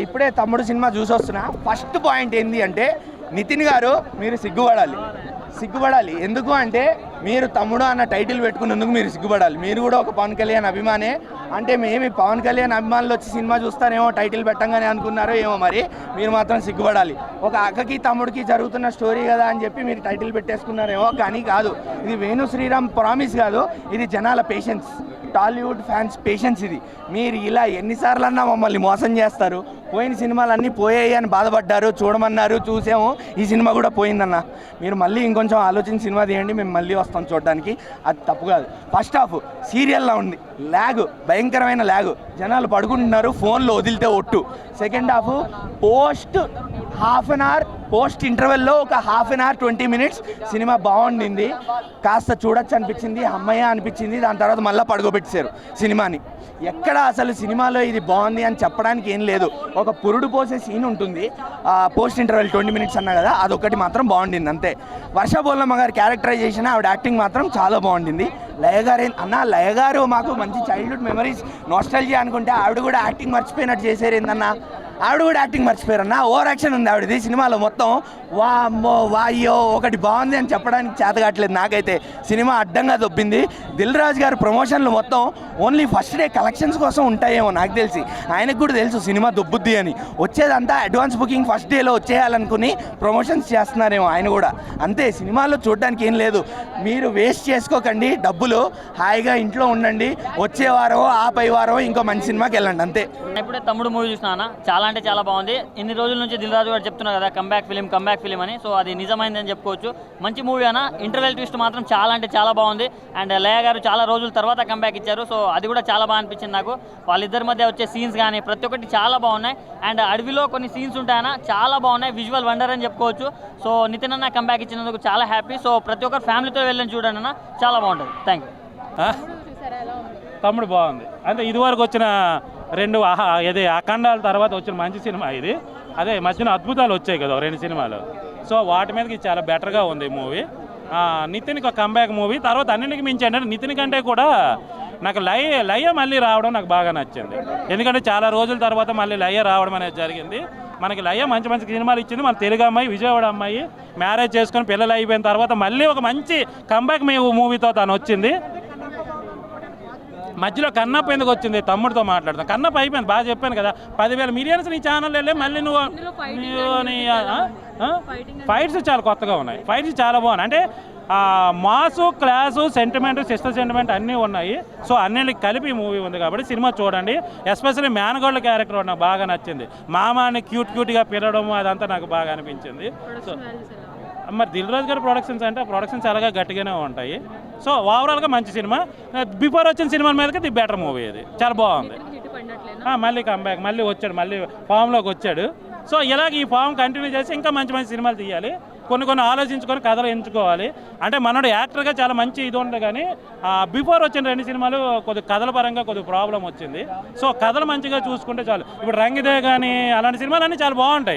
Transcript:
ఇప్పుడే తమ్ముడు సినిమా చూసి వస్తున్నా. ఫస్ట్ పాయింట్ ఏంటి అంటే నితిన్ గారు మీరు సిగ్గుపడాలి. ఎందుకు అంటే మీరు తమ్ముడు అన్న టైటిల్ పెట్టుకున్నందుకు మీరు సిగ్గుపడాలి. మీరు కూడా ఒక పవన్ కళ్యాణ్ అభిమానే. అంటే మేము పవన్ కళ్యాణ్ అభిమానులు వచ్చి సినిమా చూస్తారేమో టైటిల్ పెట్టంగానే అనుకున్నారో ఏమో, మరి మీరు మాత్రం సిగ్గుపడాలి. ఒక అక్కకి తమ్ముడికి జరుగుతున్న స్టోరీ కదా అని చెప్పి మీరు టైటిల్ పెట్టేసుకున్నారేమో, కానీ కాదు. ఇది వేణు శ్రీరామ్ ప్రామిస్ కాదు, ఇది జనాల పేషెన్స్, టాలీవుడ్ ఫ్యాన్స్ పేషెన్స్. ఇది మీరు ఇలా ఎన్నిసార్లు అన్నా మమ్మల్ని మోసం చేస్తారు. పోయిన సినిమాలన్నీ పోయాయి అని బాధపడ్డారు, చూడమన్నారు, చూసాము. ఈ సినిమా కూడా పోయిందన్న. మీరు మళ్ళీ ఇంకొంచెం ఆలోచించి సినిమా తీయండి, మేము మళ్ళీ వస్తాం చూడడానికి. అది తప్పు కాదు. ఫస్ట్ హాఫ్ సీరియల్లా ఉంది, భయంకరమైన ల్యాగ్, జనాలు పడుకుంటున్నారు ఫోన్లో వదిలితే ఒట్టు. సెకండ్ హాఫ్ పోస్ట్ ఇంటర్వెల్లో ఒక హాఫ్ అన్ అవర్ 20 minutes సినిమా బాగుండింది. కాస్త చూడొచ్చు అనిపించింది, అమ్మయ్య అనిపించింది. దాని తర్వాత మళ్ళీ పడుకోబెట్టేశారు సినిమాని. ఎక్కడ అసలు సినిమాలో ఇది బాగుంది అని చెప్పడానికి ఏం లేదు. ఒక పురుడు పోసే సీన్ ఉంటుంది పోస్ట్ ఇంటర్వెల్ 20 minutes అన్నా కదా, అదొకటి మాత్రం బాగుండింది అంతే. వర్ష బోల్లమ్మ గారి క్యారెక్టరైజేషన్, ఆవిడ యాక్టింగ్ మాత్రం చాలా బాగుండింది. లయ గారు మాకు మంచి చైల్డ్హుడ్ మెమరీస్, నాస్టాల్జియా అనుకుంటే ఆవిడ కూడా యాక్టింగ్ మర్చిపోయినట్టు చేశారు ఏందన్నా. ఆవిడ కూడా యాక్టింగ్ మర్చిపోయారన్నా. ఓవర్ యాక్షన్ ఉంది ఆవిడది సినిమాలో మొత్తం. వాయ్యో ఒకటి బాగుంది అని చెప్పడానికి చేత కావట్లేదు నాకైతే. సినిమా అడ్డంగా దొబ్బింది. దిల్ రాజు గారు ప్రమోషన్లు మొత్తం ఓన్లీ ఫస్ట్ డే కలెక్షన్స్ కోసం ఉంటాయేమో నాకు తెలిసి. ఆయనకు కూడా తెలుసు సినిమా దొబ్బుద్ది అని. వచ్చేదంతా అడ్వాన్స్ బుకింగ్ ఫస్ట్ డేలో వచ్చేయాలనుకుని ప్రమోషన్స్ చేస్తున్నారేమో ఆయన కూడా. అంతే, సినిమాలో చూడడానికి ఏం లేదు. మీరు వేస్ట్ చేసుకోకండి డబ్బులు, హాయిగా ఇంట్లో ఉండండి. వచ్చే వారం పై వారం ఇంకో మంచి సినిమాకి వెళ్ళండి అంతే. ఇప్పుడే తమ్ముడు మూవీ చూసినా, చాలా అంటే చాలా బాగుంది. ఇన్ని రోజుల నుంచి దిల్ రాజు గారు చెప్తున్నారు కదా కంబ్యాక్ ఫిలిం అని, సో అది నిజమైందని చెప్పుకోవచ్చు. మంచి మూవీ అన్న. ఇంటర్వెల్ ట్విస్ట్ మాత్రం చాలా అంటే చాలా బాగుంది. అండ్ లయ గారు చాలా రోజుల తర్వాత కంబ్యాక్ ఇచ్చారు, సో అది కూడా చాలా బాగా అనిపించింది నాకు. వాళ్ళిద్దరి మధ్య వచ్చే సీన్స్ కానీ ప్రతి ఒక్కటి చాలా బాగున్నాయి. అండ్ అడవిలో కొన్ని సీన్స్ ఉంటాయన్న, చాలా బాగున్నాయి. విజువల్ వండర్ అని చెప్పుకోవచ్చు. సో నితిన్ అన్న కంబ్యాక్ ఇచ్చినందుకు చాలా హ్యాపీ. సో ప్రతి ఒక్కరు ఫ్యామిలీతో వెళ్ళని చూడండి అన్న, చాలా బాగుంటుంది. Thank you. తమ్ముడు బాగుంది. అంటే ఇదివరకు వచ్చిన అఖండాల తర్వాత వచ్చిన మంచి సినిమా ఇది. అదే మధ్యన అద్భుతాలు వచ్చాయి కదా 2 సినిమాలు. సో వాటి మీదకి చాలా బెటర్గా ఉంది మూవీ. నితిన్కి ఒక కంబ్యాక్ మూవీ. తర్వాత అన్నింటికి మించి అంటే నితిన్ కంటే కూడా నాకు లయ మళ్ళీ రావడం నాకు బాగా నచ్చింది. ఎందుకంటే చాలా రోజుల తర్వాత మళ్ళీ లయ రావడం అనేది జరిగింది. మనకి లయ మంచి మంచి సినిమాలు ఇచ్చింది. మన తెలుగు అమ్మాయి, విజయవాడ అమ్మాయి మ్యారేజ్ చేసుకొని పిల్లలు అయిపోయిన తర్వాత మళ్ళీ ఒక మంచి కంబ్యాక్ మూవీతో తను వచ్చింది. మధ్యలో కన్నప్ప ఎందుకు వచ్చింది, తమ్ముడితో మాట్లాడతాను. కన్నప్ప అయిపోయింది, బాగా చెప్పాను కదా. 10,000 millions నీ ఛానల్ వెళ్ళే మళ్ళీ నువ్వు ఫైట్స్ చాలా కొత్తగా ఉన్నాయి. ఫైట్స్ చాలా బాగున్నాయి. అంటే mass, class, sentiment, sister sentiment అన్నీ ఉన్నాయి. సో అన్నిటికి కలిపి మూవీ ఉంది కాబట్టి సినిమా చూడండి. ఎస్పెషల్లీ మేనగోళ్ళ క్యారెక్టర్ నాకు బాగా నచ్చింది. మామాని క్యూట్గా పిలవడం అదంతా నాకు బాగా అనిపించింది. సో మరి దిల్ రాజు గారి ప్రొడక్షన్స్ అలాగా గట్టిగానే ఉంటాయి. సో ఓవరాల్గా మంచి సినిమా. బిఫోర్ వచ్చిన సినిమా మీదకి ది బెటర్ మూవీ. ఇది చాలా బాగుంది. మళ్ళీ కంబ్యాక్, మళ్ళీ వచ్చాడు, మళ్ళీ ఫామ్లోకి వచ్చాడు. సో ఇలాగ ఈ ఫామ్ కంటిన్యూ చేసి ఇంకా మంచి మంచి సినిమాలు తీయాలి. కొన్ని ఆలోచించుకొని కథలు ఎంచుకోవాలి. అంటే మనోడు యాక్టర్గా చాలా మంచి ఇది ఉంటుంది, కానీ బిఫోర్ వచ్చిన 2 సినిమాలు కొద్దిగా కథల పరంగా కొద్దిగా ప్రాబ్లం వచ్చింది. సో కథలు మంచిగా చూసుకుంటే చాలు. ఇప్పుడు రంగిదే కానీ అలాంటి సినిమాలు అన్నీ చాలా బాగుంటాయి.